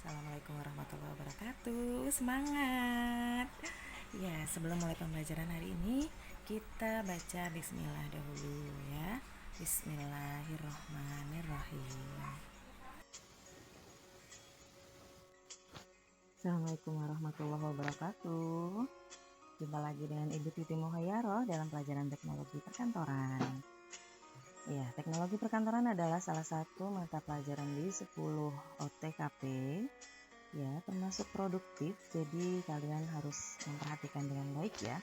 Assalamualaikum warahmatullahi wabarakatuh. Semangat. Ya, sebelum mulai pembelajaran hari ini, kita baca bismillah dahulu ya. Bismillahirrahmanirrahim. Assalamualaikum warahmatullahi wabarakatuh. Jumpa lagi dengan Ibu Titi Muhayyaro dalam pelajaran teknologi perkantoran. Ya, teknologi perkantoran adalah salah satu mata pelajaran di 10 OTKP ya, termasuk produktif, jadi kalian harus memperhatikan dengan baik ya.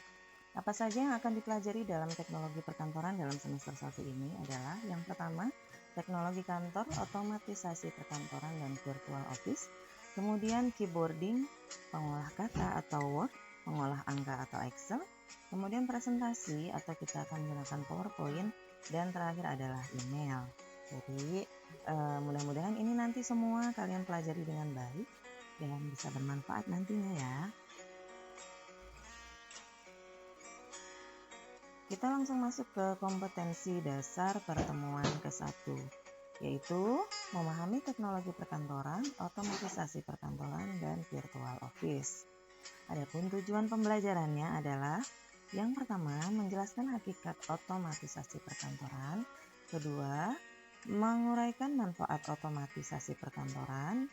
Apa saja yang akan dipelajari dalam teknologi perkantoran dalam semester 1 ini adalah yang pertama, teknologi kantor, otomatisasi perkantoran dan virtual office, kemudian keyboarding, pengolah kata atau Word, pengolah angka atau Excel, kemudian presentasi atau kita akan menggunakan PowerPoint, dan terakhir adalah email. Jadi mudah-mudahan ini nanti semua kalian pelajari dengan baik dan bisa bermanfaat nantinya ya. Kita langsung masuk ke kompetensi dasar pertemuan ke-1, yaitu memahami teknologi perkantoran, otomatisasi perkantoran, dan virtual office. Adapun tujuan pembelajarannya adalah yang pertama, menjelaskan hakikat otomatisasi perkantoran. Kedua, menguraikan manfaat otomatisasi perkantoran.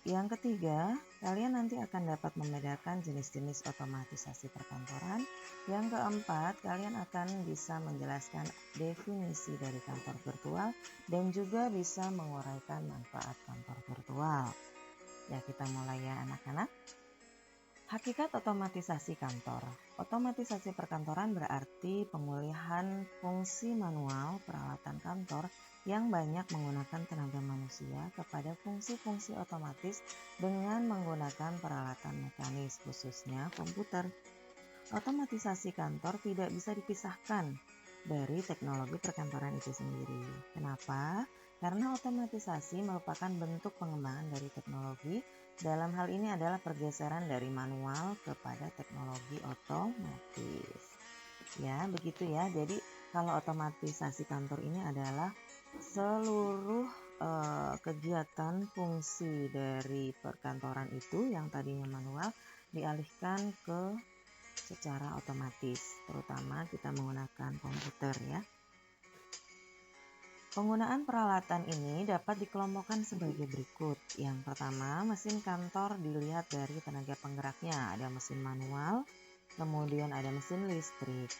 Yang ketiga, kalian nanti akan dapat membedakan jenis-jenis otomatisasi perkantoran. Yang keempat, kalian akan bisa menjelaskan definisi dari kantor virtual dan juga bisa menguraikan manfaat kantor virtual. Ya, kita mulai ya anak-anak. Hakikat otomatisasi kantor. Otomatisasi perkantoran berarti pemulihan fungsi manual peralatan kantor yang banyak menggunakan tenaga manusia kepada fungsi-fungsi otomatis dengan menggunakan peralatan mekanis, khususnya komputer. Otomatisasi kantor tidak bisa dipisahkan dari teknologi perkantoran itu sendiri. Kenapa? Karena otomatisasi merupakan bentuk pengembangan dari teknologi. Dalam hal ini adalah pergeseran dari manual kepada teknologi otomatis. Ya, begitu ya. Jadi kalau otomatisasi kantor ini adalah seluruh kegiatan fungsi dari perkantoran itu yang tadinya manual dialihkan ke secara otomatis, terutama kita menggunakan komputer ya. Penggunaan peralatan ini dapat dikelompokkan sebagai berikut. Yang pertama, mesin kantor dilihat dari tenaga penggeraknya. Ada mesin manual, kemudian ada mesin listrik.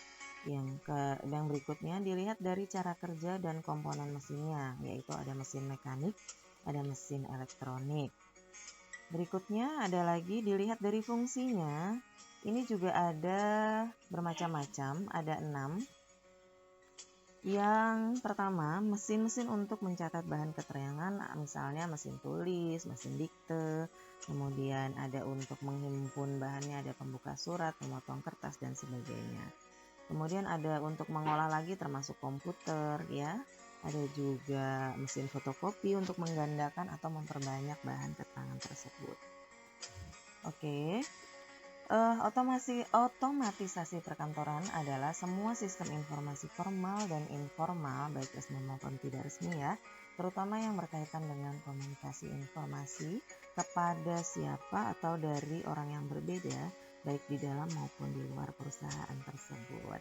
Yang berikutnya dilihat dari cara kerja dan komponen mesinnya, yaitu ada mesin mekanik, ada mesin elektronik. Berikutnya ada lagi dilihat dari fungsinya. Ini juga ada bermacam-macam, ada 6. Yang pertama, mesin-mesin untuk mencatat bahan keterangan, misalnya mesin tulis, mesin dikte, kemudian ada untuk menghimpun bahannya, ada pembuka surat, pemotong kertas, dan sebagainya. Kemudian ada untuk mengolah lagi termasuk komputer ya. Ada juga mesin fotokopi untuk menggandakan atau memperbanyak bahan keterangan tersebut. Oke. Otomatisasi perkantoran adalah semua sistem informasi formal dan informal, baik resmi maupun tidak resmi ya, terutama yang berkaitan dengan komunikasi informasi kepada siapa atau dari orang yang berbeda, baik di dalam maupun di luar perusahaan tersebut.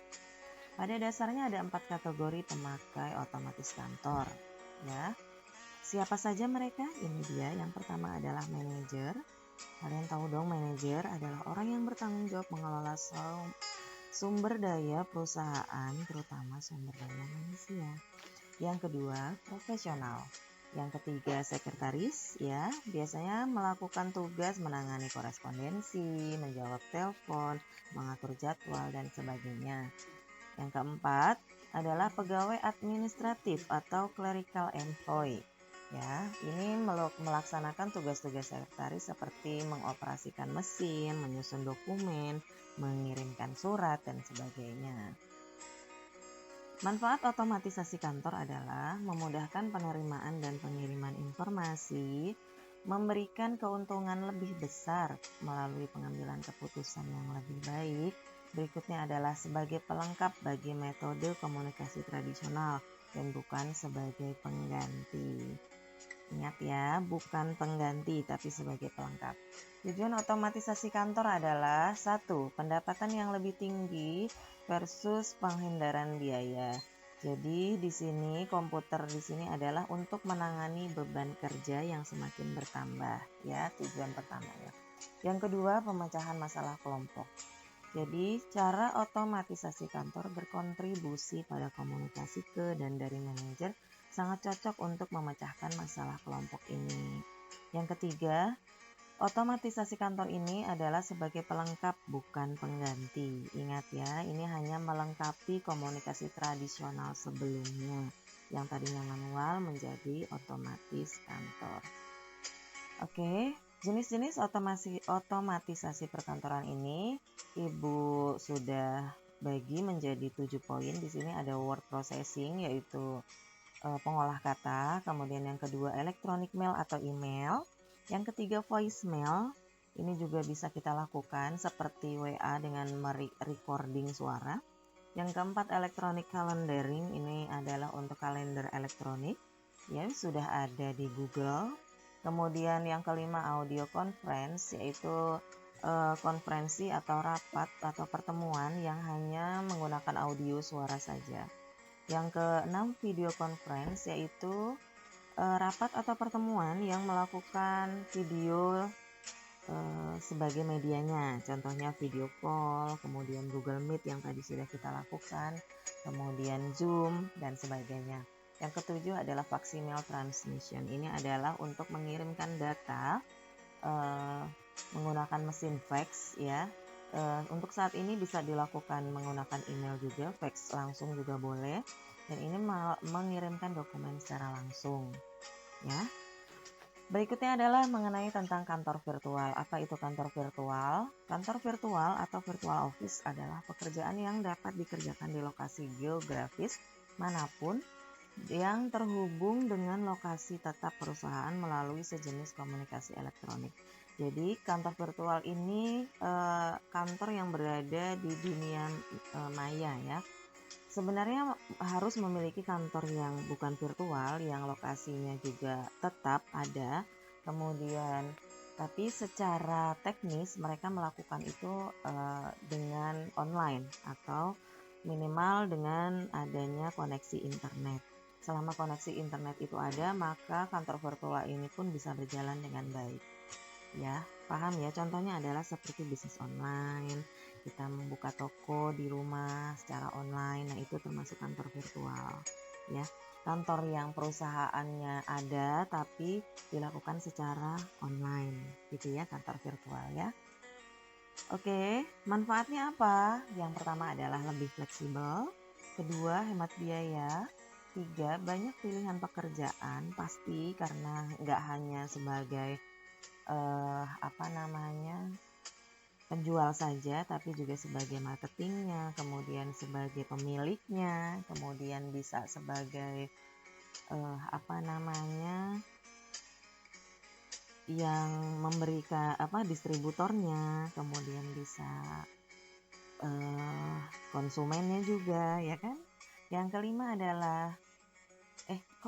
Pada dasarnya ada 4 kategori pemakai otomatis kantor ya. Siapa saja mereka? Ini dia. Yang pertama adalah manajer. Kalian tahu dong, manajer adalah orang yang bertanggung jawab mengelola sumber daya perusahaan, terutama sumber daya manusia. Yang kedua, profesional. Yang ketiga, sekretaris ya, biasanya melakukan tugas menangani korespondensi, menjawab telepon, mengatur jadwal dan sebagainya. Yang keempat adalah pegawai administratif atau clerical employee. Ya, ini melaksanakan tugas-tugas sekretaris seperti mengoperasikan mesin, menyusun dokumen, mengirimkan surat, dan sebagainya. Manfaat otomatisasi kantor adalah memudahkan penerimaan dan pengiriman informasi, memberikan keuntungan lebih besar melalui pengambilan keputusan yang lebih baik. Berikutnya adalah sebagai pelengkap bagi metode komunikasi tradisional dan bukan sebagai pengganti. Ingat ya, bukan pengganti tapi sebagai pelengkap. Tujuan otomatisasi kantor adalah 1. Pendapatan yang lebih tinggi versus penghindaran biaya. Jadi di sini komputer di sini adalah untuk menangani beban kerja yang semakin bertambah ya, tujuan pertamanya. Yang kedua, pemecahan masalah kelompok. Jadi, cara otomatisasi kantor berkontribusi pada komunikasi ke dan dari manajer sangat cocok untuk memecahkan masalah kelompok ini. Yang ketiga, otomatisasi kantor ini adalah sebagai pelengkap bukan pengganti. Ingat ya, ini hanya melengkapi komunikasi tradisional sebelumnya yang tadinya manual menjadi otomatis kantor. Oke, jenis-jenis otomatisasi perkantoran ini Ibu sudah bagi menjadi 7 poin. Di sini ada word processing, yaitu pengolah kata. Kemudian yang kedua electronic mail atau email. Yang ketiga voicemail. Ini juga bisa kita lakukan seperti WA dengan recording suara. Yang keempat electronic calendaring. Ini adalah untuk kalender elektronik. Ya, sudah ada di Google. Kemudian yang kelima audio conference, yaitu konferensi atau rapat atau pertemuan yang hanya menggunakan audio suara saja. Yang keenam video conference, yaitu rapat atau pertemuan yang melakukan video sebagai medianya. Contohnya video call, kemudian Google Meet yang tadi sudah kita lakukan, kemudian Zoom dan sebagainya. Yang ketujuh adalah facsimile transmission. Ini adalah untuk mengirimkan data menggunakan mesin fax ya. Untuk saat ini bisa dilakukan menggunakan email juga, fax langsung juga boleh. Dan ini mengirimkan dokumen secara langsung ya. Berikutnya adalah mengenai tentang kantor virtual. Apa itu kantor virtual? Kantor virtual atau virtual office adalah pekerjaan yang dapat dikerjakan di lokasi geografis manapun yang terhubung dengan lokasi tetap perusahaan melalui sejenis komunikasi elektronik. Jadi kantor virtual ini kantor yang berada di dunia maya ya. Sebenarnya harus memiliki kantor yang bukan virtual, yang lokasinya juga tetap ada. Kemudian, tapi secara teknis mereka melakukan itu dengan online atau minimal dengan adanya koneksi internet. Selama koneksi internet itu ada, maka kantor virtual ini pun bisa berjalan dengan baik. Ya, paham ya? Contohnya adalah seperti bisnis online, kita membuka toko di rumah secara online. Nah, itu termasuk kantor virtual. Ya, kantor yang perusahaannya ada tapi dilakukan secara online, gitu ya, kantor virtual ya. Oke, manfaatnya apa? Yang pertama adalah lebih fleksibel. Kedua, hemat biaya. Tiga, banyak pilihan pekerjaan, pasti karena nggak hanya sebagai penjual saja, tapi juga sebagai marketingnya, kemudian sebagai pemiliknya, kemudian bisa sebagai yang memberikan distributornya, kemudian bisa konsumennya juga, ya kan? Yang kelima adalah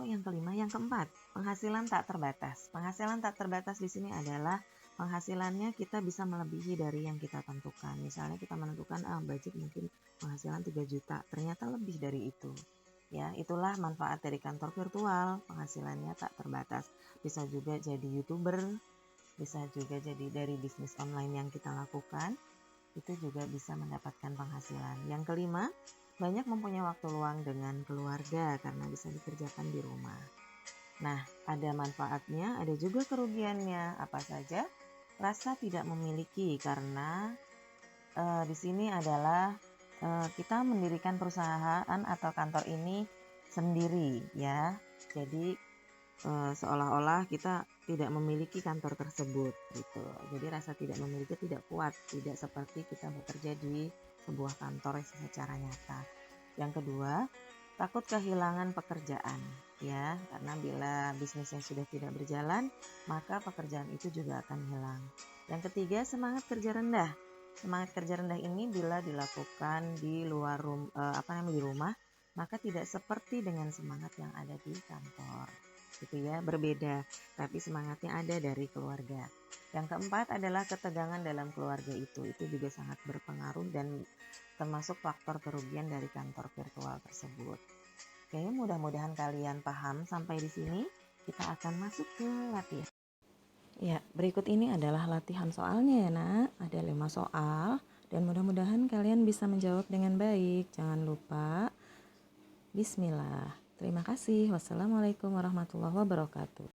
yang keempat, penghasilan tak terbatas. Penghasilan tak terbatas di sini adalah penghasilannya kita bisa melebihi dari yang kita tentukan. Misalnya kita menentukan budget mungkin penghasilan 3 juta, ternyata lebih dari itu. Ya, itulah manfaat dari kantor virtual, penghasilannya tak terbatas. Bisa juga jadi YouTuber, bisa juga jadi dari bisnis online yang kita lakukan, itu juga bisa mendapatkan penghasilan. Yang kelima, banyak mempunyai waktu luang dengan keluarga karena bisa dikerjakan di rumah. Nah, ada manfaatnya, ada juga kerugiannya. Apa saja? Rasa tidak memiliki karena di sini adalah kita mendirikan perusahaan atau kantor ini sendiri ya. Jadi seolah-olah kita tidak memiliki kantor tersebut gitu. Jadi rasa tidak memiliki tidak kuat, tidak seperti kita bekerja di sebuah kantor secara nyata. Yang kedua, takut kehilangan pekerjaan ya, karena bila bisnisnya sudah tidak berjalan, maka pekerjaan itu juga akan hilang. Yang ketiga, semangat kerja rendah. Semangat kerja rendah ini bila dilakukan di luar di rumah, maka tidak seperti dengan semangat yang ada di kantor. gitu ya, berbeda, tapi semangatnya ada dari keluarga. Yang keempat adalah ketegangan dalam keluarga itu juga sangat berpengaruh dan termasuk faktor kerugian dari kantor virtual tersebut. Oke, mudah-mudahan kalian paham sampai di sini. Kita akan masuk ke latihan. Ya, berikut ini adalah latihan soalnya ya nak. Ada 5 soal dan mudah-mudahan kalian bisa menjawab dengan baik. Jangan lupa Bismillah. Terima kasih. Wassalamualaikum warahmatullahi wabarakatuh.